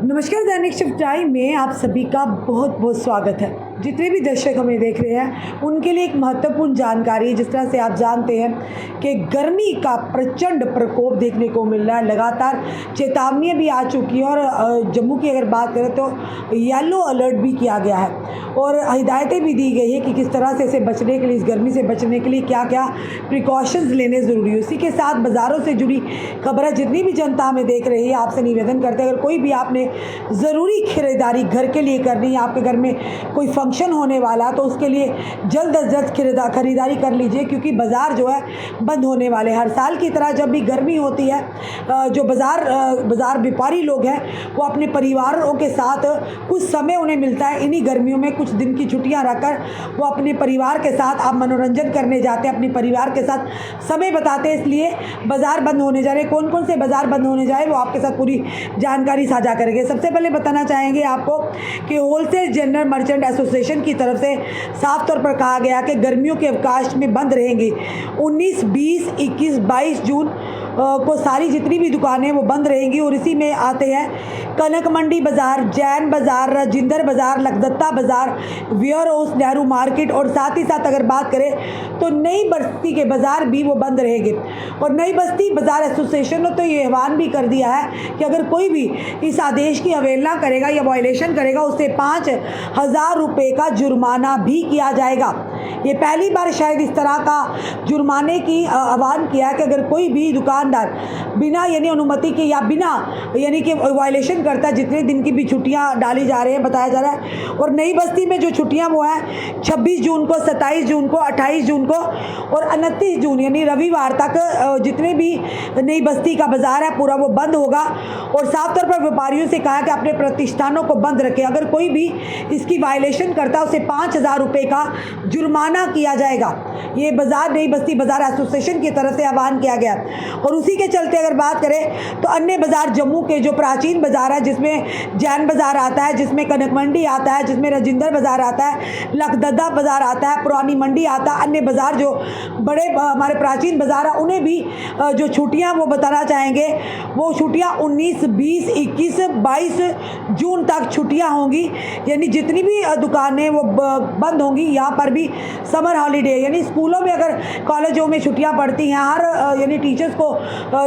नमस्कार, दैनिक shift time में आप सभी का बहुत बहुत स्वागत है। जितने भी दर्शक हमें देख रहे हैं उनके लिए एक महत्वपूर्ण जानकारी है। जिस तरह से आप जानते हैं कि गर्मी का प्रचंड प्रकोप देखने को मिल रहा है, लगातार चेतावनियाँ भी आ चुकी हैं और जम्मू की अगर बात करें तो येलो अलर्ट भी किया गया है और हिदायतें भी दी गई है कि किस तरह से इसे बचने के लिए, इस गर्मी से बचने के लिए क्या क्या प्रिकॉशंस लेने ज़रूरी है। उसी के साथ बाज़ारों से जुड़ी खबरें जितनी भी जनता हमें देख रही है, आपसे निवेदन करते हैं अगर कोई भी आपने ज़रूरी खरीदारी घर के लिए करनी है, आपके घर में कोई फंक्शन होने वाला तो उसके लिए जल्द अज जल्द खरीदारी कर लीजिए, क्योंकि बाज़ार जो है बंद होने वाले। हर साल की तरह जब भी गर्मी होती है, जो बाज़ार व्यापारी लोग हैं वो अपने परिवारों के साथ कुछ समय उन्हें मिलता है। इन्हीं गर्मियों में कुछ दिन की छुट्टियां रखकर वो अपने परिवार के साथ आप मनोरंजन करने जाते हैं, अपने परिवार के साथ समय बताते हैं। इसलिए बाज़ार बंद होने जा रहे हैं। कौन कौन से बाज़ार बंद होने जाए वो आपके साथ पूरी जानकारी साझा करेंगे। सबसे पहले बताना चाहेंगे आपको कि होलसेल जनरल मर्चेंट एसोसिएशन की तरफ से साफ तौर पर कहा गया कि गर्मियों के अवकाश में बंद रहेंगी। 19, 20, 21, 22 जून को सारी जितनी भी दुकानें वो बंद रहेंगी और इसी में आते हैं कनक मंडी बाज़ार, जैन बाज़ार, राजिंदर बाज़ार, लखदत्ता बाज़ार, वेयर हाउस, नेहरू मार्केट और साथ ही साथ अगर बात करें तो नई बस्ती के बाज़ार भी वो बंद रहेंगे। और नई बस्ती बाज़ार एसोसिएशन ने तो ये ऐलान भी कर दिया है कि अगर कोई भी इस आदेश की अवहेलना करेगा या वायलेशन करेगा उसे 5,000 रुपये का जुर्माना भी किया जाएगा। ये पहली बार शायद इस तरह का जुर्माने की आह्वान किया कि अगर कोई भी दुकानदार बिना यानी अनुमति के या बिना यानी कि वायलेशन करता है, जितने दिन की भी छुट्टियां डाली जा रही है बताया जा रहा है। और नई बस्ती में जो छुट्टियां वो है 26 जून को, 27 जून को, 28 जून को और 29 जून यानी रविवार तक जितने भी नई बस्ती का बाज़ार है पूरा वो बंद होगा। और साफ तौर पर व्यापारियों से कहा कि अपने प्रतिष्ठानों को बंद रखें। अगर कोई भी इसकी वायलेशन करता है उसे 5,000 रुपये का जुर्माना किया जाएगा। ये बाज़ार नई बस्ती बाज़ार एसोसिएशन की तरफ से आह्वान किया गया। और उसी के चलते अगर बात करें तो अन्य बाज़ार जम्मू के जो प्राचीन बाज़ार है, जिसमें जैन बाज़ार आता है, जिसमें कनक मंडी आता है, जिसमें राजिंदर बाज़ार आता है, लखदत्ता बाज़ार आता है, पुरानी मंडी आता है, अन्य बाज़ार जो बड़े हमारे प्राचीन बाज़ार है उन्हें भी जो छुट्टियाँ वो बताना चाहेंगे। वो छुट्टियाँ 19, 20, 21, 22 जून तक छुट्टियाँ होंगी। यानी जितनी भी दुकानें वो बंद होंगी। यहाँ पर भी समर हॉलीडे यानी स्कूलों में अगर कॉलेजों में छुट्टियाँ पड़ती हैं, हर यानी टीचर्स को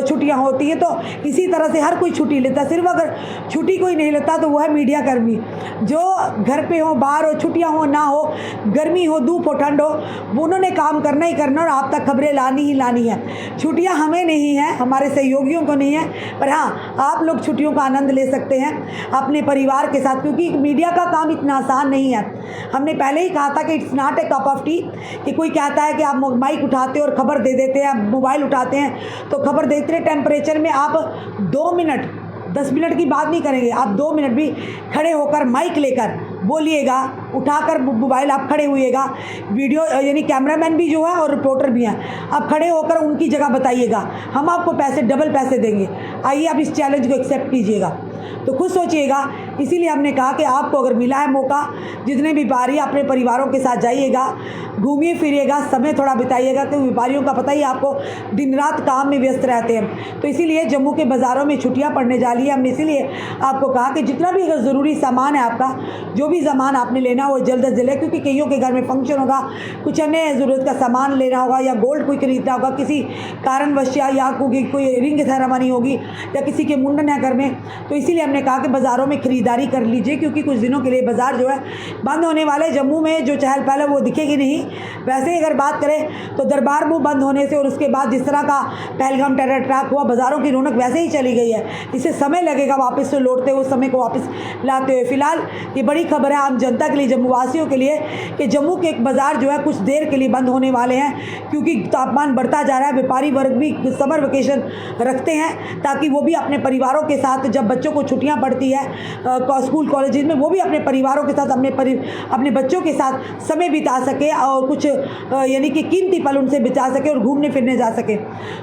छुट्टियाँ होती हैं, तो इसी तरह से हर कोई छुट्टी लेता है। सिर्फ अगर छुट्टी कोई नहीं लेता तो वह है मीडिया कर्मी, जो घर पे हो, बाहर हो, छुट्टियाँ हो ना हो, गर्मी हो, धूप हो, ठंड हो, वो उन्होंने काम करना ही करना और आप तक खबरें लानी ही लानी है। छुट्टियाँ हमें नहीं है, हमारे सहयोगियों को नहीं है, पर हाँ आप लोग छुट्टियों का आनंद ले सकते हैं अपने परिवार के साथ, क्योंकि मीडिया का काम इतना आसान नहीं है। हमने पहले ही कहा था कि it's not a cup of T, कि कोई कहता है कि आप माइक उठाते हैं और खबर दे देते हैं, आप मोबाइल उठाते हैं तो खबर देते हैं। टेम्परेचर में आप 2 मिनट 10 मिनट की बात नहीं करेंगे, आप 2 मिनट भी खड़े होकर माइक लेकर बोलिएगा, उठाकर मोबाइल आप खड़े हुइएगा। वीडियो यानी कैमरामैन भी जो है और रिपोर्टर भी हैं, आप खड़े होकर उनकी जगह बताइएगा, हम आपको पैसे डबल पैसे देंगे। आइए आप इस चैलेंज को एक्सेप्ट कीजिएगा, तो खुद सोचिएगा। इसीलिए हमने कहा कि आपको अगर मिला है मौका, जितने व्यापारी अपने परिवारों के साथ जाइएगा, घूमिए फिरिएगा, समय थोड़ा बिताइएगा। तो व्यापारियों का पता ही आपको दिन रात काम में व्यस्त रहते हैं, तो इसीलिए जम्मू के बाज़ारों में छुट्टियां पड़ने जा रही है। हमने इसीलिए आपको कहा कि जितना भी अगर ज़रूरी सामान है आपका, जो भी सामान आपने लेना हो जल्द अज जल्द, क्योंकि कईयों के घर में फंक्शन होगा, कुछ अन्य ज़रूरत का सामान लेना होगा या गोल्ड कोई खरीदना होगा किसी कारणवश, या कोई रिंग सेरेमनी होगी या किसी के मुंडन है घर में, तो इसीलिए हमने कहा कि बाज़ारों में खरीदारी कर लीजिए, क्योंकि कुछ दिनों के लिए बाज़ार जो है बंद होने वाले। जम्मू में जो चहल पहल है वो दिखेगी नहीं। वैसे ही अगर बात करें तो दरबार मूव बंद होने से और उसके बाद जिस तरह का पहलगाम टेरर अटैक हुआ, बाज़ारों की रौनक वैसे ही चली गई है। इसे समय लगेगा वापस से लौटते हुए, उस समय को वापस लाते हुए। फिलहाल ये बड़ी खबर है आम जनता के लिए, जम्मू वासियों के लिए, कि जम्मू के एक बाज़ार जो है कुछ देर के लिए बंद होने वाले हैं, क्योंकि तापमान बढ़ता जा रहा है। व्यापारी वर्ग भी समर वेकेशन रखते हैं ताकि वो भी अपने परिवारों के साथ, जब बच्चों को छुट्टियाँ पड़ती है स्कूल कॉलेज में, वो भी अपने परिवारों के साथ, अपने बच्चों के साथ समय बिता सके और कुछ यानी कि कीमती पल उनसे बिता सके और घूमने फिरने जा सके।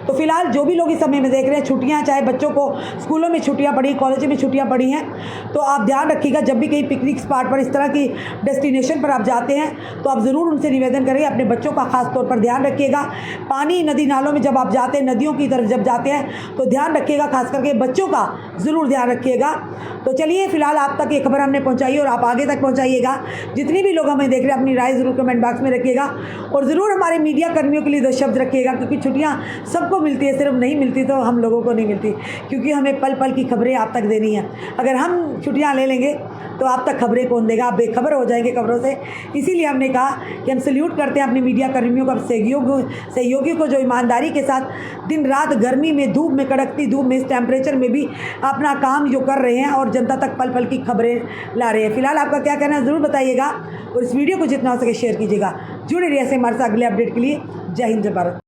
तो फिलहाल जो भी लोग इस समय में देख रहे हैं, छुट्टियां, चाहे बच्चों को स्कूलों में छुट्टियां पड़ी, कॉलेज में छुट्टियां पड़ी हैं, तो आप ध्यान रखिएगा जब भी कहीं पिकनिक स्पॉट पर, इस तरह की डेस्टिनेशन पर आप जाते हैं तो आप ज़रूर उनसे निवेदन करेंगे अपने बच्चों का खास तौर पर ध्यान रखिएगा। पानी, नदी नालों में जब आप जाते हैं, नदियों की तरफ जब जाते हैं तो ध्यान रखिएगा, खास करके बच्चों का ज़रूर ध्यान रखिएगा। रखिएगा। तो चलिए फिलहाल आप तक ये खबर हमने पहुंचाई और आप आगे तक पहुंचाइएगा। जितनी भी लोग हमें देख रहे हैं अपनी राय ज़रूर कमेंट बॉक्स में रखिएगा और ज़रूर हमारे मीडिया कर्मियों के लिए 2 शब्द रखिएगा, क्योंकि छुट्टियाँ सबको मिलती है, सिर्फ नहीं मिलती तो हम लोगों को नहीं मिलती, क्योंकि हमें पल पल की खबरें आप तक देनी है। अगर हम छुट्टियाँ ले लेंगे तो आप तक खबरें कौन देगा, आप बेखबर हो जाएंगे खबरों से। इसीलिए हमने कहा कि हम सल्यूट करते हैं अपने मीडिया कर्मियों को, सहयोगियों को, जो ईमानदारी के साथ दिन रात गर्मी में, धूप में, कड़कती धूप में, इस टेम्परेचर में भी अपना काम जो कर रहे हैं और जनता तक पल पल की खबरें ला रहे हैं। फिलहाल आपका क्या कहना है ज़रूर बताइएगा और इस वीडियो को जितना हो सके शेयर कीजिएगा। जुड़े रहिए ऐसे हमारे साथ अगले अपडेट के लिए। जय हिंद, जय भारत।